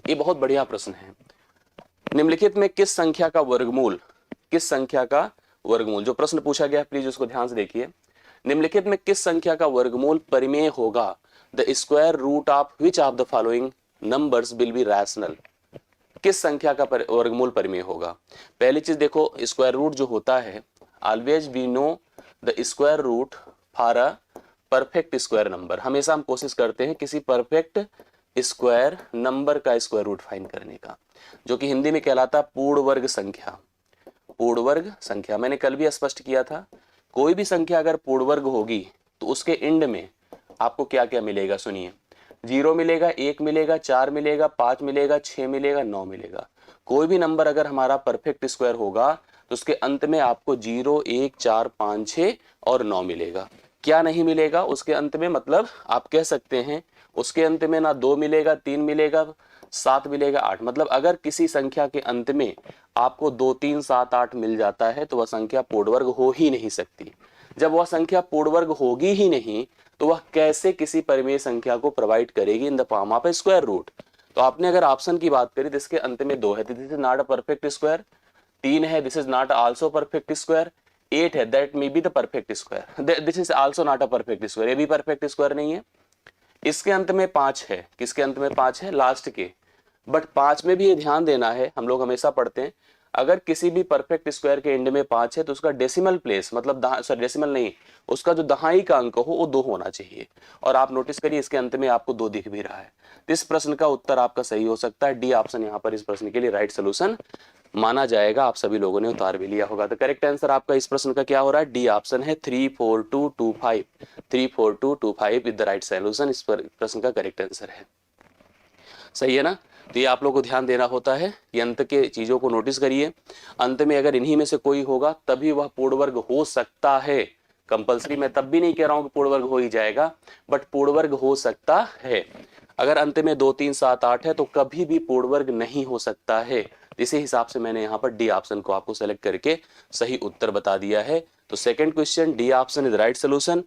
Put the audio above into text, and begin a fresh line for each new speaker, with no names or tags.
ये बहुत बढ़िया प्रश्न है। निम्नलिखित में किस संख्या का वर्गमूल, किस संख्या का वर्गमूल, जो प्रश्न पूछा गया प्लीज उसको ध्यान से देखिए। निम्नलिखित में किस संख्या का वर्गमूल परिमेय होगा? The square root of which of the following numbers will be rational. किस संख्या का वर्गमूल परिमेय होगा? पहली चीज देखो, स्क्वायर रूट जो होता है, always we know the square root for a perfect square number. हमेशा हम कोशिश करते हैं किसी परफेक्ट स्क्वायर नंबर का स्क्वायर रूट फाइंड करने का, जो कि हिंदी में कहलाता पूर्ण वर्ग संख्या। पूर्ण वर्ग संख्या मैंने कल भी स्पष्ट किया था, कोई भी संख्या अगर पूर्ण वर्ग होगी तो उसके एंड में आपको क्या क्या मिलेगा, सुनिए। 0 मिलेगा, 1 मिलेगा, 4 मिलेगा, 5 मिलेगा, 6 मिलेगा, 9 मिलेगा। कोई भी नंबर अगर हमारा परफेक्ट स्क्वायर होगा तो उसके अंत में आपको 0, 1, 4, 5, 6 और 9 मिलेगा। क्या नहीं मिलेगा उसके अंत में? मतलब आप कह सकते हैं उसके अंत में ना 2 मिलेगा, 3 मिलेगा, 7 मिलेगा, 8। मतलब अगर किसी संख्या के अंत में आपको 2, 3, 7, 8 मिल जाता है तो वह संख्या पूर्ण वर्ग हो ही नहीं सकती। जब वह संख्या पूर्ण वर्ग होगी ही नहीं तो वह कैसे किसी परिमेय संख्या को प्रोवाइड करेगी in the form of a square root? तो आपने अगर ऑप्शन की बात करी तो इसके अंत में 2 है, this is not a perfect square. 3 है, this is not also perfect square. 8 है, that may be the perfect square, this is also not a perfect square, ये भी परफेक्ट स्क्वायर नहीं है। इसके अंत में 5 है, किसके अंत में 5 है? लास्ट के। बट 5 में भी ये ध्यान देना है, हम लोग हमेशा पढ़ते हैं अगर किसी भी परफेक्ट स्क्वायर के एंड में 5 है तो उसका डेसिमल प्लेस, मतलब सॉरी डेसिमल नहीं, उसका जो दहाई का अंक हो वो 2 होना चाहिए। और आप नोटिस करिए इसके अंत में आपको 2 दिख भी रहा है। इस प्रश्न का उत्तर आपका सही हो सकता है डी ऑप्शन, यहाँ पर इस प्रश्न के लिए राइट सोल्यूशन माना जाएगा। आप सभी लोगों ने उतार भी लिया होगा। तो करेक्ट आंसर आपका इस प्रश्न का क्या हो रहा है? डी ऑप्शन है 34225। 34225 इज द राइट सोल्यूशन, इस प्रश्न का करेक्ट आंसर है। सही है ना? तो ये आप लोग को ध्यान देना होता है कि अंत के चीजों को नोटिस करिए। अंत में अगर इन्हीं में से कोई होगा तभी वह पूर्ण वर्ग हो सकता है। कंपलसरी मैं तब भी नहीं कह रहा हूं कि पूर्ण वर्ग हो ही जाएगा, बट पूर्ण वर्ग हो सकता है। अगर अंत में 2, 3, 7, 8 है तो कभी भी पूर्ण वर्ग नहीं हो सकता है। इसी हिसाब से मैंने यहाँ पर डी ऑप्शन को आपको सेलेक्ट करके सही उत्तर बता दिया है। तो second question D option is right solution.